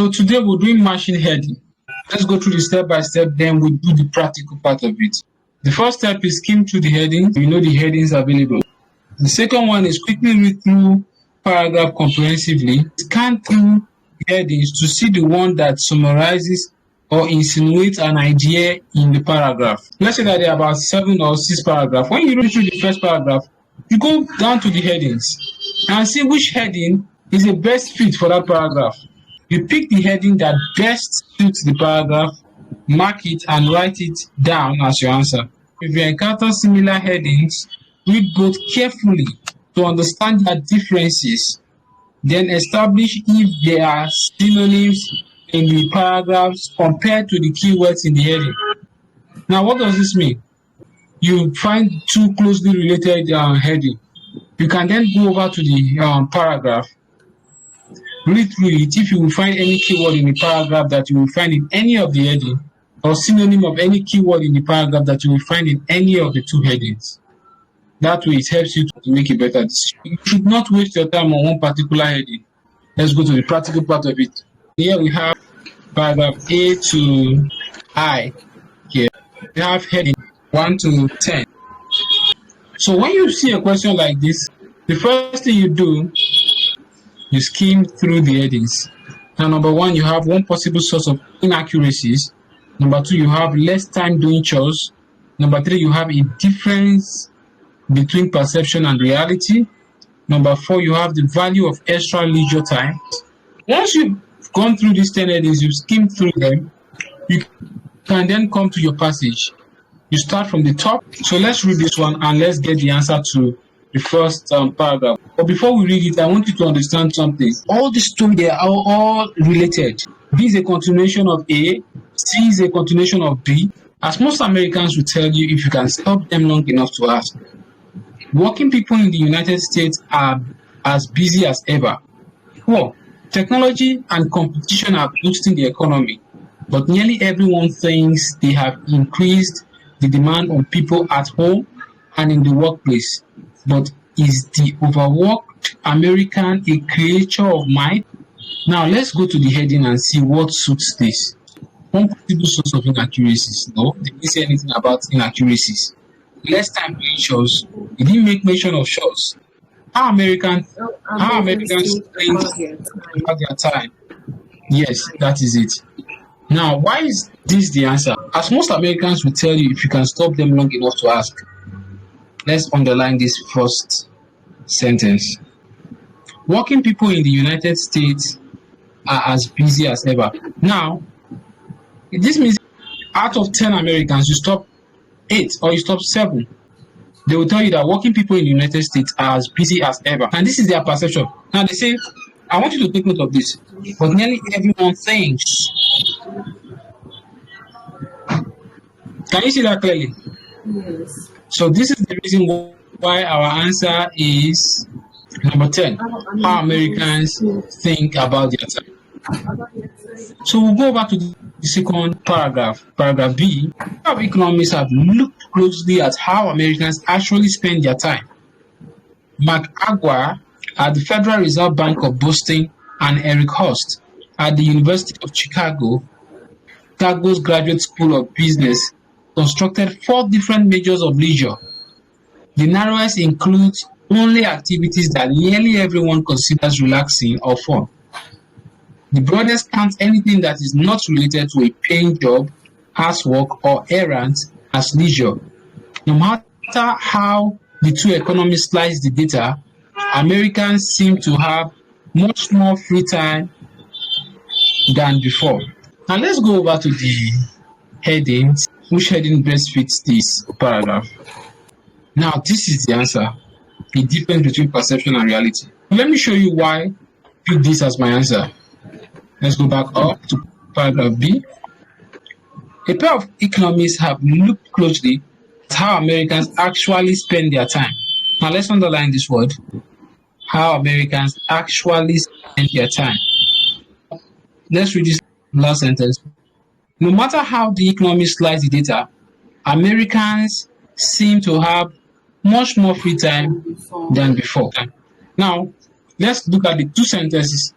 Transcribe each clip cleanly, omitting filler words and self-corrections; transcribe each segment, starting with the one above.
So today we're doing machine heading. Let's go through the step by step, then we'll do the practical part of it. The first step is skim through the headings. You know the headings available. The second one is quickly read through paragraph comprehensively. Scan through headings to see the one that summarizes or insinuates an idea in the paragraph. Let's say that there are about 7 or 6 paragraphs. When you read through the first paragraph, you go down to the headings and see which heading is the best fit for that paragraph. You pick the heading that best suits the paragraph, mark it, and write it down as your answer. If you encounter similar headings, read both carefully to understand their differences. Then establish if there are synonyms in the paragraphs compared to the keywords in the heading. Now, what does this mean? You find 2 closely related headings. You can then go over to the paragraph, read through it. If you will find any keyword in the paragraph that you will find in any of the headings, or synonym of any keyword in the paragraph that you will find in any of the 2 headings. That way, it helps you to make a better decision. You should not waste your time on one particular heading. Let's go to the practical part of it. Here we have paragraph A to I. Here we have heading 1 to 10. So when you see a question like this, the first thing you do, you skim through the headings. Now, number 1, you have one possible source of inaccuracies. Number 2, you have less time doing chores. Number 3, you have a difference between perception and reality. Number 4, you have the value of extra leisure time. Once you've gone through these 10 headings, you've skimmed through them, you can then come to your passage. You start from the top. So let's read this one and let's get the answer to the first paragraph. But before we read it, I want you to understand something. All these 2, they are all related. B is a continuation of A, C is a continuation of B. As most Americans will tell you, if you can stop them long enough to ask. Working people in the United States are as busy as ever. Well, technology and competition are boosting the economy, but nearly everyone thinks they have increased the demand on people at home and in the workplace. But is the overworked American a creature of mind? Now let's go to the heading and see what suits this. One possible source of inaccuracies. No, they didn't say anything about inaccuracies. Less time doing chores. They didn't make mention of chores. How Americans think about their time. Yes, that is it. Now, why is this the answer? As most Americans will tell you, if you can stop them long enough to ask. Let's underline this first sentence. Working people in the United States are as busy as ever. Now, this means out of 10 Americans, you stop 8 or you stop 7. They will tell you that working people in the United States are as busy as ever. And this is their perception. Now they say, I want you to take note of this. But nearly everyone thinks. Can you see that clearly? Yes. So this is the reason why our answer is number 10. How Americans think about their time. So we'll go back to the second paragraph. Paragraph B. How economists have looked closely at how Americans actually spend their time. Mark Agua at the Federal Reserve Bank of Boston and Eric Hurst at the University of Chicago's Graduate School of Business constructed 4 different measures of leisure. The narrowest includes only activities that nearly everyone considers relaxing or fun. The broadest counts anything that is not related to a paying job, housework, or errands as leisure. No matter how the 2 economies slice the data, Americans seem to have much more free time than before. Now let's go over to the headings. Which heading best fits this paragraph? Now this is the answer. The difference between perception and reality. Let me show you why I pick this as my answer. Let's go back up to paragraph B. A pair of economists have looked closely at how Americans actually spend their time. Now let's underline this word. How Americans actually spend their time. Let's read this last sentence. No matter how the economy slice the data, Americans seem to have much more free time than before. Now, let's look at the 2 sentences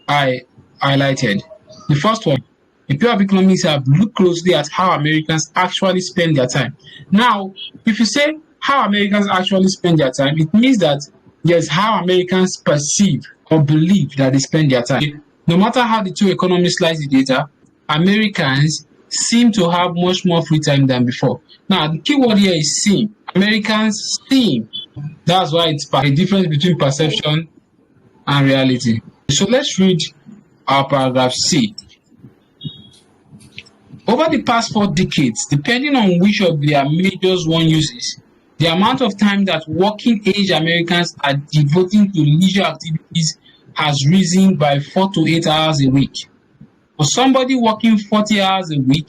I highlighted. The first one, the people of economics have looked closely at how Americans actually spend their time. Now, if you say how Americans actually spend their time, it means that yes, how Americans perceive or believe that they spend their time. No matter how the two economists slice the data, Americans seem to have much more free time than before. Now, the key word here is seem. Americans seem. That's why it's a difference between perception and reality. So let's read our paragraph C. Over the past 4 decades, depending on which of their majors one uses, the amount of time that working-age Americans are devoting to leisure activities has risen by 4 to 8 hours a week. For somebody working 40 hours a week,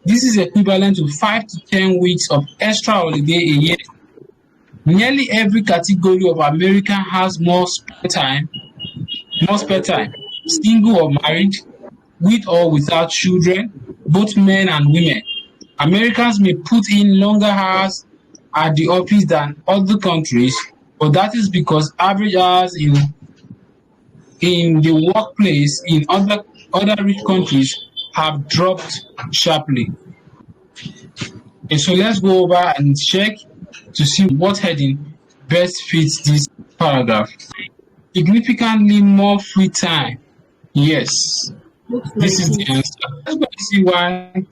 this is equivalent to 5 to 10 weeks of extra holiday a year. Nearly every category of American has more spare time, single or married, with or without children, both men and women. Americans may put in longer hours at the office than other countries, but that is because average hours in the workplace in other rich countries have dropped sharply. Okay, so let's go over and check to see what heading best fits this paragraph. Significantly more free time. Yes, this is the answer. Let's go and see why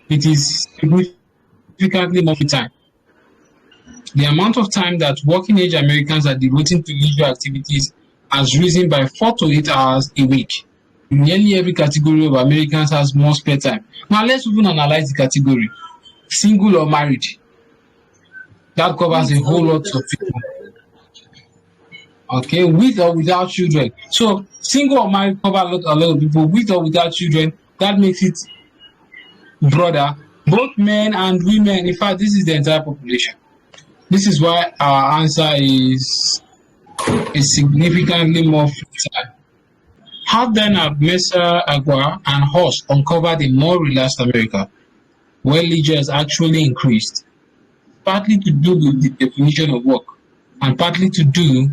it is significantly more free time. The amount of time that working-age Americans are devoting to leisure activities has risen by 4 to 8 hours a week. Nearly every category of Americans has more spare time. Now let's even analyze the category. Single or married. That covers a whole lot of people. Okay, with or without children. So single or married cover a lot of people. With or without children, that makes it broader. Both men and women. In fact, this is the entire population. This is why our answer is significantly more free time. How then have Mesa, Agua, and Hoss uncovered a more relaxed America, where leisure has actually increased? Partly to do with the definition of work, and partly to do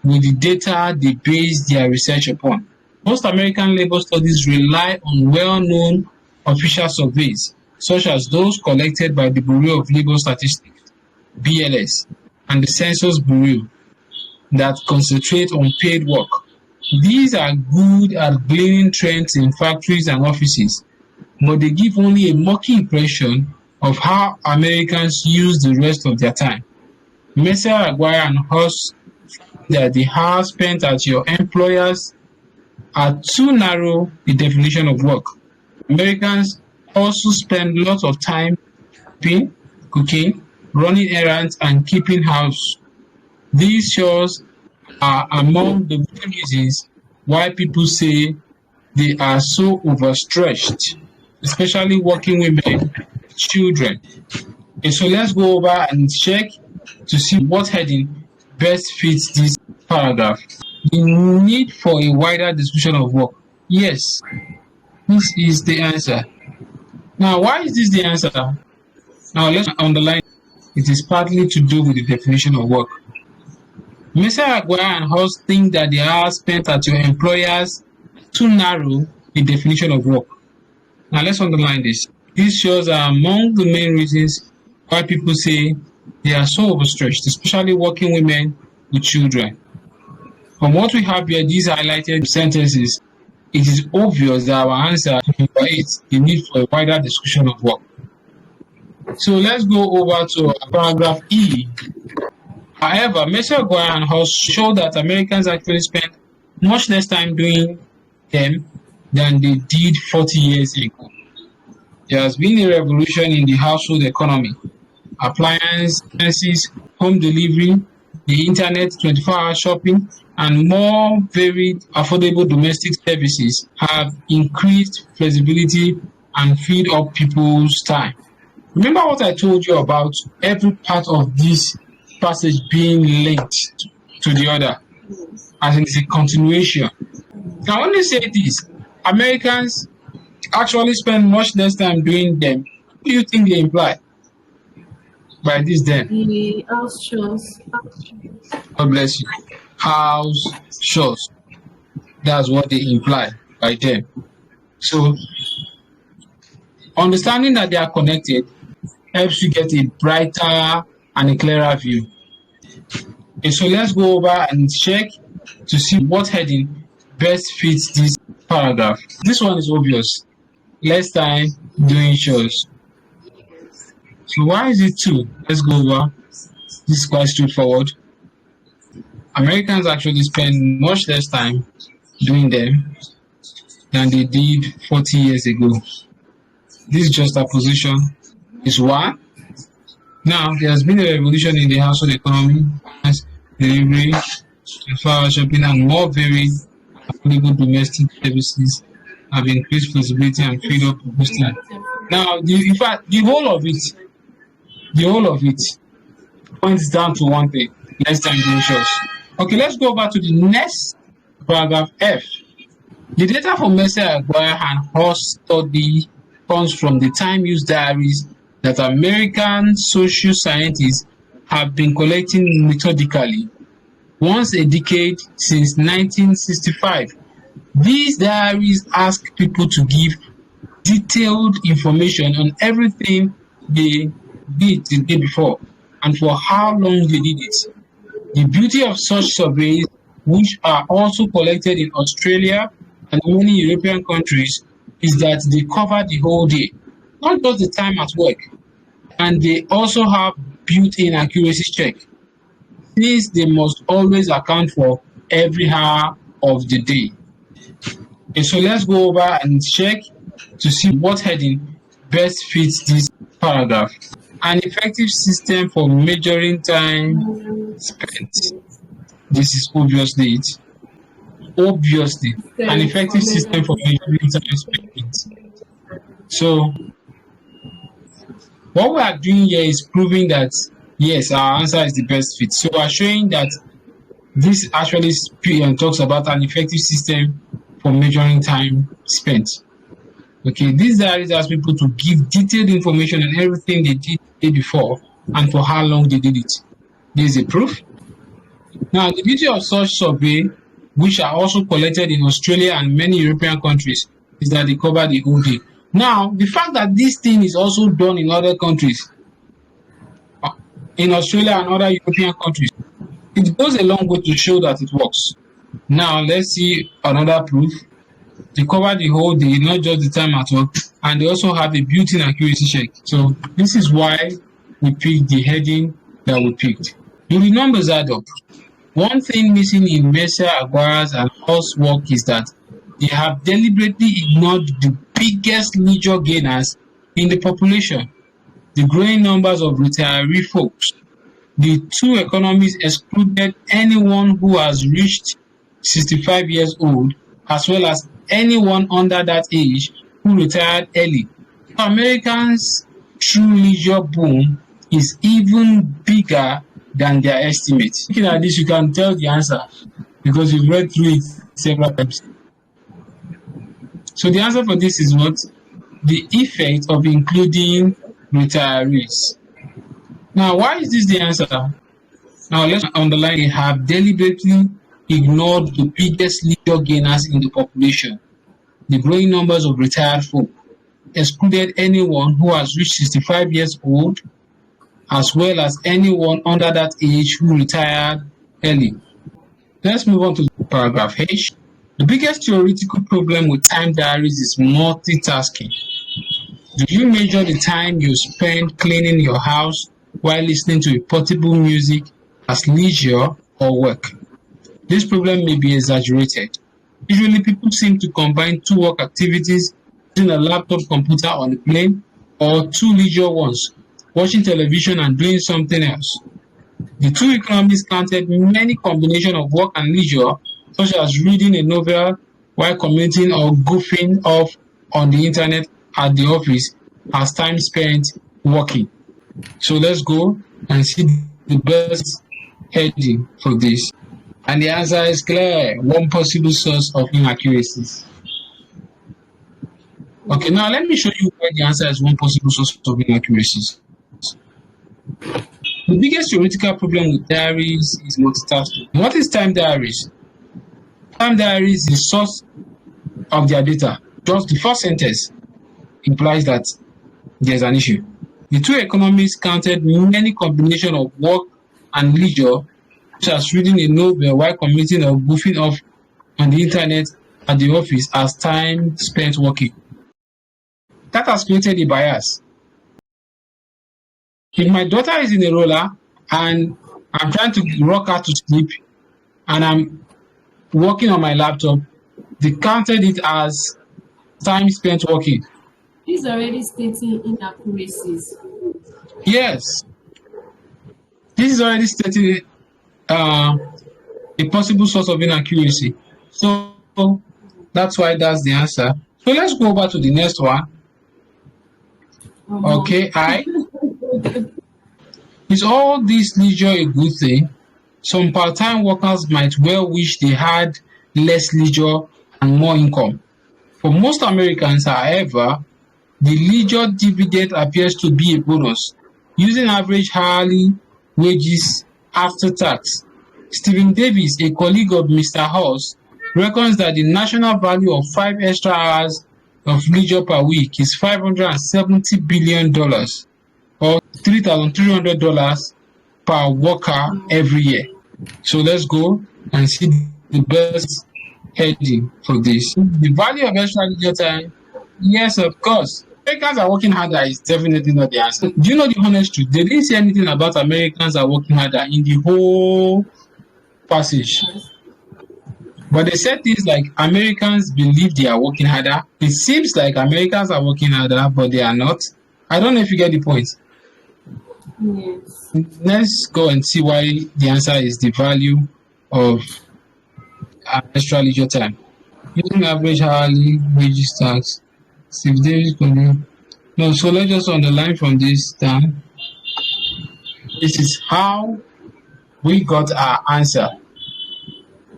with the data they base their research upon. Most American labor studies rely on well-known official surveys, such as those collected by the Bureau of Labor Statistics, BLS, and the Census Bureau, that concentrate on paid work. These are good at gleaning trends in factories and offices, but they give only a murky impression of how Americans use the rest of their time. Mercer, Aguirre, and Hoss found that the hours spent at your employers are too narrow a definition of work. Americans also spend lots of time cooking, running errands, and keeping house. These chores are among the reasons why people say they are so overstretched, especially working women, children. Okay, so let's go over and check to see what heading best fits this paragraph. The need for a wider description of work. Yes, this is the answer. Now, why is this the answer? Now, let's underline it is partly to do with the definition of work. Mr. Aguirre and Hoss think that the hours spent at your employers too narrow a definition of work. Now let's underline this. These shows are among the main reasons why people say they are so overstretched, especially working women with children. From what we have here, these highlighted sentences, it is obvious that our answer is the need for a wider description of work. So let's go over to paragraph E. However, Mr. Aguirre and Hoss show that Americans actually spend much less time doing them than they did 40 years ago. There has been a revolution in the household economy. Appliances, home delivery, the internet, 24-hour shopping, and more varied, affordable domestic services have increased flexibility and freed up people's time. Remember what I told you about every part of this passage being linked to the other, as in it's a continuation. Now, when they say this, Americans actually spend much less time doing them. What do you think they imply by this then? The house chores. God bless you. House chores. That's what they imply by them. So understanding that they are connected helps you get a brighter and a clearer view. Okay, so let's go over and check to see what heading best fits this paragraph. This one is obvious. Less time doing chores. So why is it two? Let's go over. This is quite straightforward. Americans actually spend much less time doing them than they did 40 years ago. This juxtaposition is one. Now, there has been a revolution in the household economy, as delivery, flower shopping, and more varied affordable domestic services have increased flexibility and freed up boosting. Now, in fact, the whole of it points down to one thing: less time doing chores. Okay, let's go over to the next paragraph F. The data from Mercer Aguirre and Horst study comes from the time use diaries that American social scientists have been collecting methodically once a decade since 1965. These diaries ask people to give detailed information on everything they did the day before and for how long they did it. The beauty of such surveys, which are also collected in Australia and many European countries, is that they cover the whole day, not just the time at work. And they also have built-in accuracy check, since they must always account for every hour of the day. Okay, so let's go over and check to see what heading best fits this paragraph. An effective system for measuring time spent. This is obviously it. Obviously, an effective system for measuring time spent. So, what we are doing here is proving that yes, our answer is the best fit. So, we are showing that this actually talks about an effective system for measuring time spent. Okay, these diaries ask people to give detailed information on everything they did the day before and for how long they did it. This is a proof. Now, the beauty of such survey, which are also collected in Australia and many European countries, is that they cover the whole day. Now, the fact that this thing is also done in other countries, in Australia and other European countries, it goes a long way to show that it works. Now, let's see another proof. They cover the whole day, not just the time at work, and they also have a built-in accuracy check. So this is why we picked the heading that we picked. Do the numbers add up? One thing missing in Mercer, Aguirre's, and Hall's work is that they have deliberately ignored the biggest leisure gainers in the population, the growing numbers of retiree folks. The two economies excluded anyone who has reached 65 years old, as well as anyone under that age who retired early. Americans' true leisure boom is even bigger than their estimates. Looking at this, you can tell the answer because you've read through it several times. So the answer for this is what? The effect of including retirees. Now, why is this the answer? Now, let's underline they have deliberately ignored the biggest leisure gainers in the population, the growing numbers of retired folk, excluded anyone who has reached 65 years old, as well as anyone under that age who retired early. Let's move on to paragraph H. The biggest theoretical problem with time diaries is multitasking. Do you measure the time you spend cleaning your house while listening to portable music as leisure or work? This problem may be exaggerated. Usually, people seem to combine two work activities using a laptop computer on the plane or two leisure ones, watching television and doing something else. The two economists counted many combinations of work and leisure, such as reading a novel while commuting or goofing off on the internet at the office, as time spent working. So let's go and see the best heading for this. And the answer is clear. One possible source of inaccuracies. Okay, now let me show you why the answer is one possible source of inaccuracies. The biggest theoretical problem with diaries is multitasking. What is time diaries? Time diaries is the source of their data. Just the first sentence implies that there's an issue. The two economists counted many combinations of work and leisure, such as reading a novel while commuting or goofing off on the internet at the office, as time spent working. That has created a bias. If my daughter is in a roller and I'm trying to rock her to sleep and I'm working on my laptop, they counted it as time spent working. This is already stating inaccuracies. Yes, this is already stating a possible source of inaccuracy. So that's why that's the answer. So let's go over to the next one. Okay, is all this leisure a good thing? Some part-time workers might well wish they had less leisure and more income. For most Americans, however, the leisure dividend appears to be a bonus. Using average hourly wages after tax, Stephen Davis, a colleague of Mr. House, reckons that the national value of 5 extra hours of leisure per week is $570 billion, or $3,300 per worker every year. So let's go and see the best heading for this. The value of extra leisure time, yes, of course. Americans are working harder is definitely not the answer. Do you know the honest truth? They didn't say anything about Americans are working harder in the whole passage. But they said things like Americans believe they are working harder. It seems like Americans are working harder, but they are not. I don't know if you get the point. Yes. Let's go and see why the answer is the value of extra leisure time. Using average hourly wages tax. Steve Davis continue. No, so let's just underline from this down. This is how we got our answer.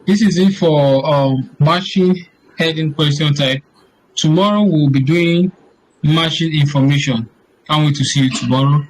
This is it for matching heading question type. Tomorrow we'll be doing matching information. Can't wait to see you tomorrow.